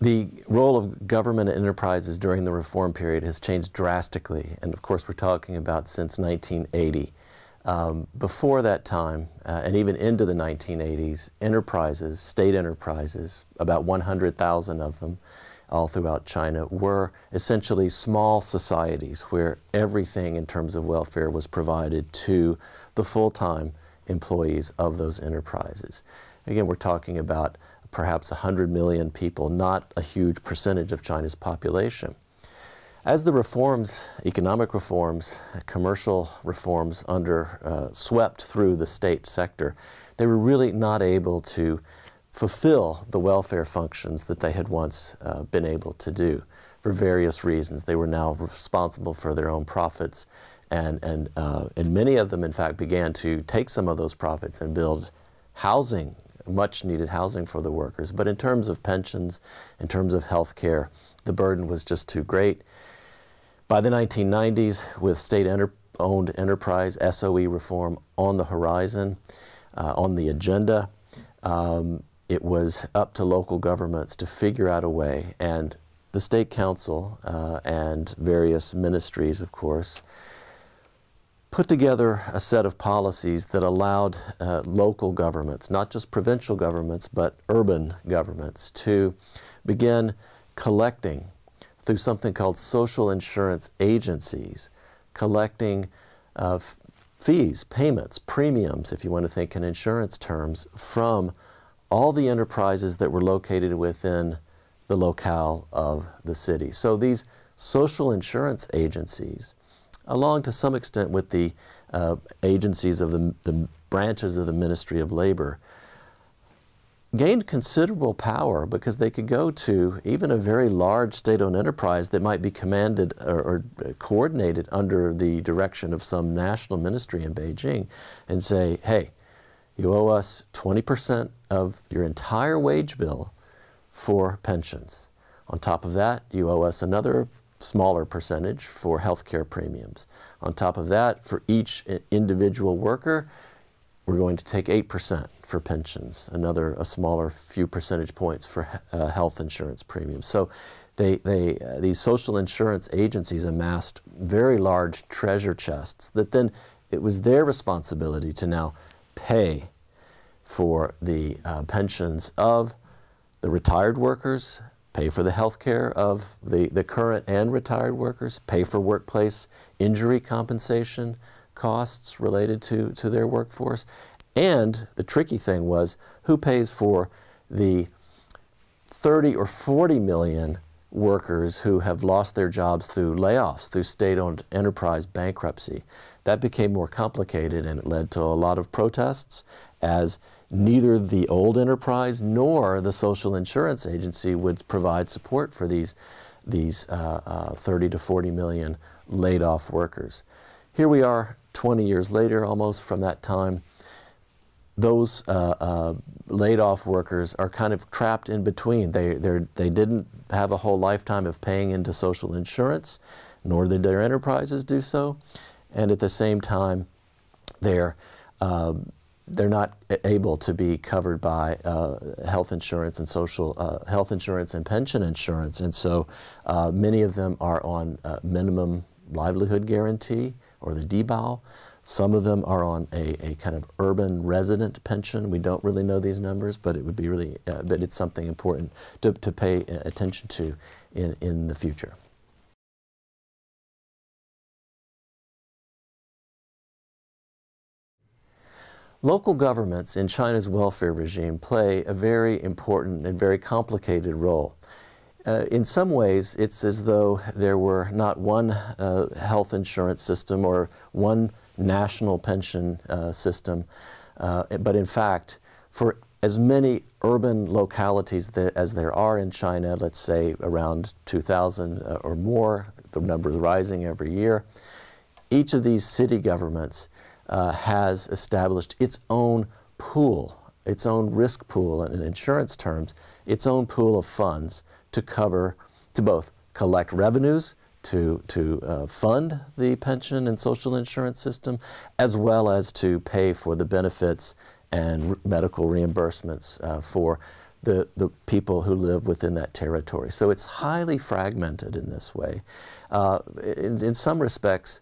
The role of government enterprises during the reform period has changed drastically, and of course we're talking about since 1980. Before that time, and even into the 1980s, enterprises, state enterprises, about 100,000 of them, all throughout China, were essentially small societies where everything in terms of welfare was provided to the full-time employees of those enterprises. Again, we're talking about perhaps 100 million people, not a huge percentage of China's population. As the reforms, economic reforms, commercial reforms swept through the state sector, they were really not able to fulfill the welfare functions that they had once been able to do for various reasons. They were now responsible for their own profits, and many of them, in fact, began to take some of those profits and build housing, much needed housing for the workers. But in terms of pensions, in terms of health care, the burden was just too great. By the 1990s, with state-owned enterprise, SOE reform on the horizon, on the agenda, it was up to local governments to figure out a way, and the State Council and various ministries, of course, put together a set of policies that allowed local governments, not just provincial governments, but urban governments, to begin collecting through something called social insurance agencies, collecting fees, payments, premiums, if you want to think in insurance terms, from all the enterprises that were located within the locale of the city. So these social insurance agencies, along to some extent with the agencies of the branches of the Ministry of Labor, gained considerable power because they could go to even a very large state-owned enterprise that might be commanded or coordinated under the direction of some national ministry in Beijing and say, hey, you owe us 20% of your entire wage bill for pensions. On top of that, you owe us another smaller percentage for health care premiums. On top of that, for each individual worker, we're going to take 8% for pensions, a smaller few percentage points for health insurance premiums. So these social insurance agencies amassed very large treasure chests that then it was their responsibility to now pay for the pensions of the retired workers, pay for the health care of the current and retired workers, pay for workplace injury compensation costs related to their workforce. And the tricky thing was, who pays for the 30 or 40 million workers who have lost their jobs through layoffs, through state-owned enterprise bankruptcy? That became more complicated, and it led to a lot of protests, as neither the old enterprise nor the social insurance agency would provide support for these 30 to 40 million laid-off workers. Here we are 20 years later, almost, from that time. Those laid-off workers are kind of trapped in between. They didn't have a whole lifetime of paying into social insurance, nor did their enterprises do so. And at the same time, they're not able to be covered by health insurance and social health insurance and pension insurance. And so many of them are on minimum livelihood guarantee, or the DBAO. Some of them are on a kind of urban resident pension. We don't really know these numbers, but it would be really, but it's something important to pay attention to in the future. Local governments in China's welfare regime play a very important and very complicated role. In some ways, it's as though there were not one health insurance system or one national pension system, but in fact, for as many urban localities as there are in China, let's say around 2,000 or more, the number is rising every year, each of these city governments has established its own pool, its own risk pool, and in insurance terms, its own pool of funds to both collect revenues, to fund the pension and social insurance system, as well as to pay for the benefits and medical reimbursements for the people who live within that territory. So it's highly fragmented in this way. In some respects,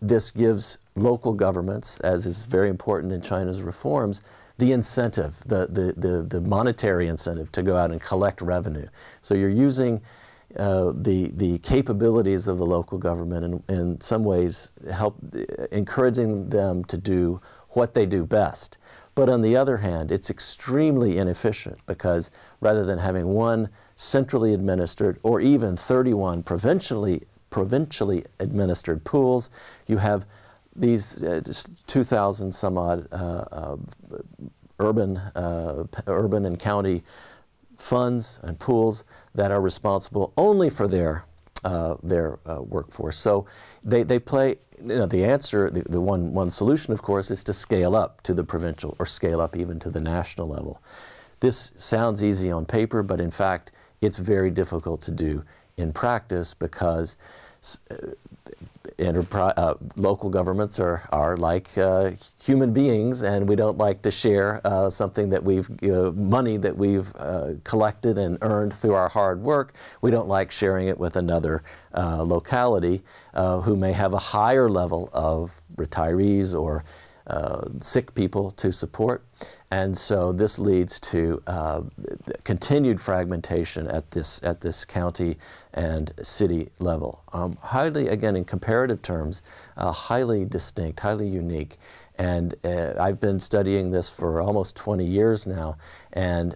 this gives local governments, as is very important in China's reforms, the incentive, the monetary incentive to go out and collect revenue. So you're using the capabilities of the local government and in some ways encouraging them to do what they do best. But on the other hand, it's extremely inefficient because rather than having one centrally administered or even 31 provincially administered pools, you have these 2,000 some odd urban and county funds and pools that are responsible only for their workforce. So they play, the answer, the one solution, of course, is to scale up to the provincial or scale up even to the national level. This sounds easy on paper, but in fact, it's very difficult to do in practice because local governments are like human beings, and we don't like to share something that money that we've collected and earned through our hard work. We don't like sharing it with another locality who may have a higher level of retirees or sick people to support. And so this leads to continued fragmentation at this county and city level. Highly, again, in comparative terms, highly distinct, highly unique. And I've been studying this for almost 20 years now, and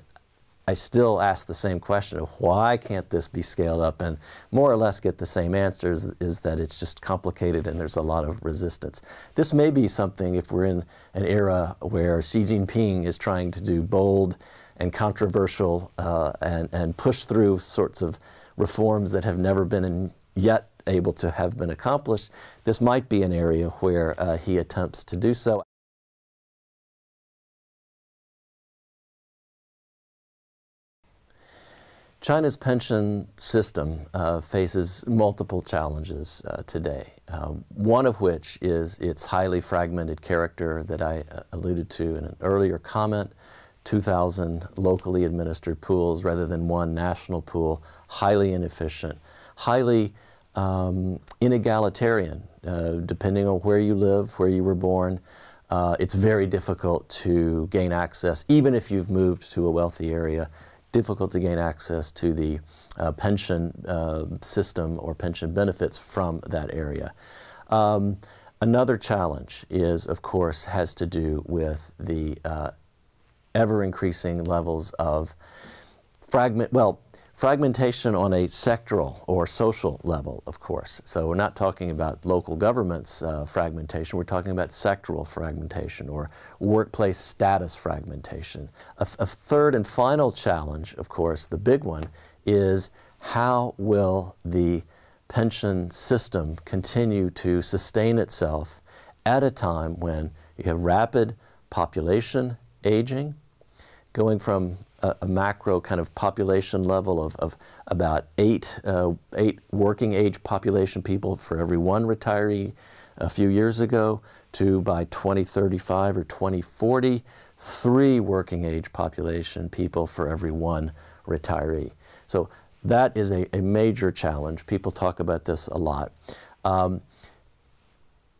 I still ask the same question of why can't this be scaled up, and more or less get the same answers, is that it's just complicated and there's a lot of resistance. This may be something, if we're in an era where Xi Jinping is trying to do bold and controversial and push through sorts of reforms that have never been yet able to have been accomplished, this might be an area where he attempts to do so. China's pension system faces multiple challenges today, one of which is its highly fragmented character that I alluded to in an earlier comment. 2,000 locally administered pools rather than one national pool, highly inefficient, highly inegalitarian, depending on where you live, where you were born. It's very difficult to gain access, even if you've moved to a wealthy area, difficult to gain access to the pension system or pension benefits from that area. Another challenge is, of course, has to do with the ever-increasing levels of fragmentation on a sectoral or social level, of course. So we're not talking about local governments fragmentation, we're talking about sectoral fragmentation or workplace status fragmentation. A third and final challenge, of course, the big one, is how will the pension system continue to sustain itself at a time when you have rapid population aging, going from a macro kind of population level of about eight working age population people for every one retiree a few years ago to by 2035 or 2040, 3 working age population people for every one retiree. So that is a major challenge. People talk about this a lot.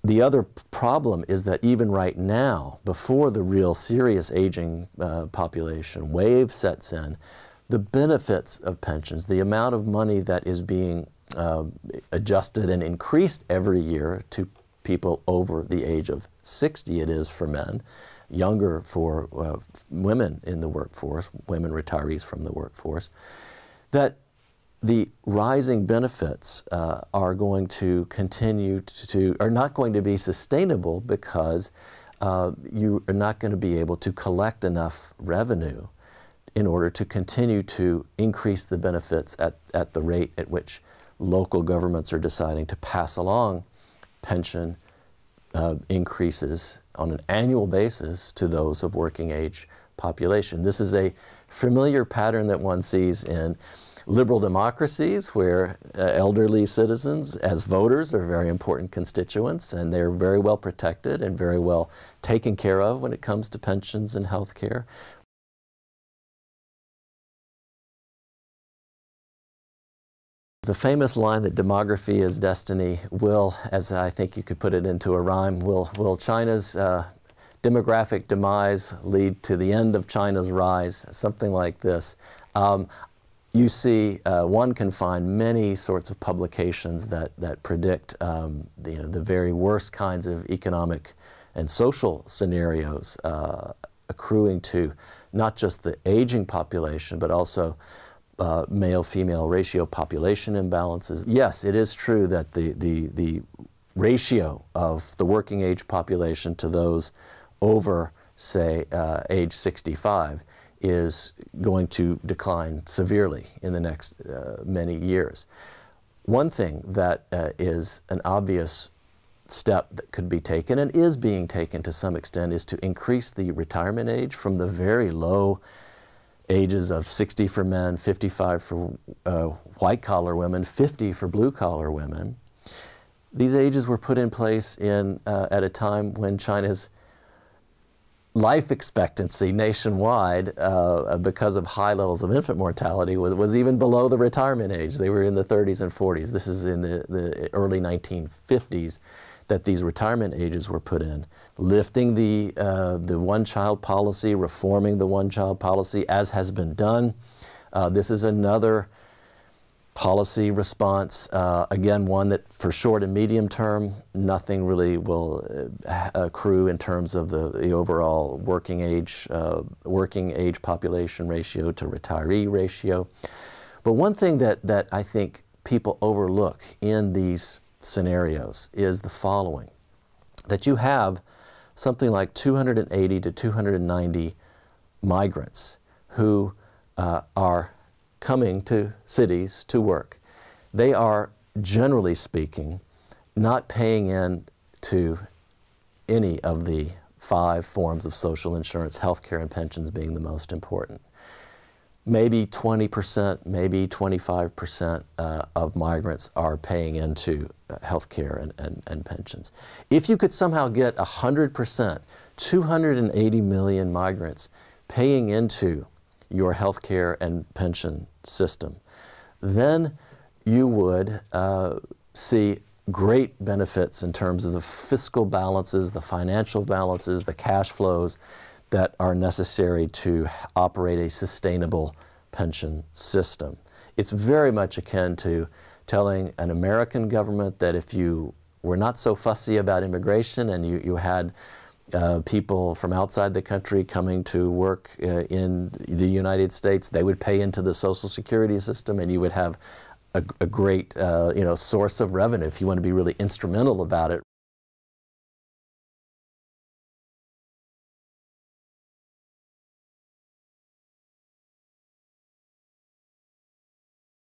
The other problem is that even right now, before the real serious aging population wave sets in, the benefits of pensions, the amount of money that is being adjusted and increased every year to people over the age of 60, it is for men, younger for women in the workforce, women retirees from the workforce, that the rising benefits are going to continue are not going to be sustainable because you are not going to be able to collect enough revenue in order to continue to increase the benefits at the rate at which local governments are deciding to pass along pension increases on an annual basis to those of working age population. This is a familiar pattern that one sees in liberal democracies where elderly citizens as voters are very important constituents, and they're very well protected and very well taken care of when it comes to pensions and health care. The famous line that demography is destiny will, as I think you could put it into a rhyme, will China's demographic demise lead to the end of China's rise, something like this. You see, one can find many sorts of publications that predict the very worst kinds of economic and social scenarios accruing to not just the aging population, but also male-female ratio population imbalances. Yes, it is true that the ratio of the working age population to those over, say, age 65 is going to decline severely in the next many years. One thing that is an obvious step that could be taken, and is being taken to some extent, is to increase the retirement age from the very low ages of 60 for men, 55 for white-collar women, 50 for blue-collar women. These ages were put in place at a time when China's life expectancy nationwide, because of high levels of infant mortality, was even below the retirement age. They were in the 30s and 40s. This is in the early 1950s that these retirement ages were put in, lifting the one-child policy, reforming the one-child policy, as has been done. This is another policy response, again, one that for short and medium term, nothing really will accrue in terms of the overall working age population ratio to retiree ratio. But one thing that I think people overlook in these scenarios is the following, that you have something like 280 to 290 migrants who are coming to cities to work. They are, generally speaking, not paying in to any of the 5 forms of social insurance, healthcare and pensions being the most important. Maybe 20%, maybe 25% of migrants are paying into healthcare and pensions. If you could somehow get 100%, 280 million migrants paying into your healthcare and pension system, then you would see great benefits in terms of the fiscal balances, the financial balances, the cash flows that are necessary to operate a sustainable pension system. It's very much akin to telling an American government that if you were not so fussy about immigration and you had people from outside the country coming to work in the United States, they would pay into the Social Security system, and you would have a great source of revenue if you want to be really instrumental about it.